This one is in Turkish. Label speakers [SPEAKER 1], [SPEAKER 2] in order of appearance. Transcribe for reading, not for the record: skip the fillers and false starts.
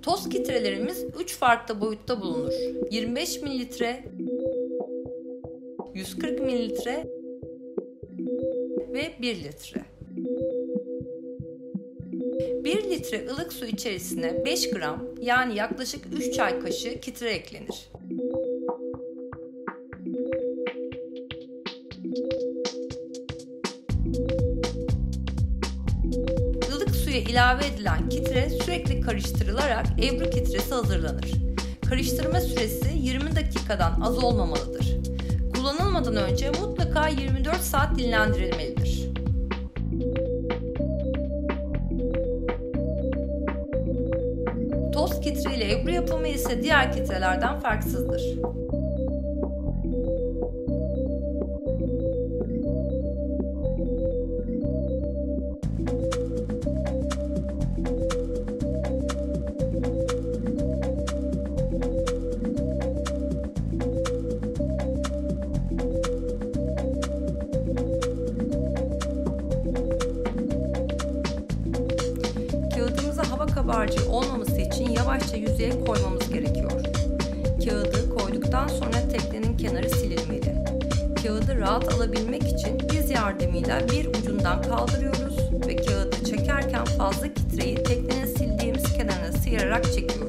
[SPEAKER 1] Toz kitrelerimiz 3 farklı boyutta bulunur. 25 ml, 140 ml ve 1 litre. 1 litre ılık su içerisine 5 gram yani yaklaşık 3 çay kaşığı kitre eklenir. Ilık suya ilave edilen kitre sürekli karıştırılarak ebru kitresi hazırlanır. Karıştırma süresi 20 dakikadan az olmamalıdır. Kullanılmadan önce mutlaka 24 saat dinlendirilmelidir. Toz kitre ile ebru yapımı ise diğer kitrelerden farksızdır. Hava kabarcığı olmaması için yavaşça yüzeye koymamız gerekiyor. Kağıdı koyduktan sonra teknenin kenarı silinmeli. Kağıdı rahat alabilmek için diz yardımıyla bir ucundan kaldırıyoruz ve kağıdı çekerken fazla kitreyi teknenin sildiğimiz kenarına sıyırarak çekiyoruz.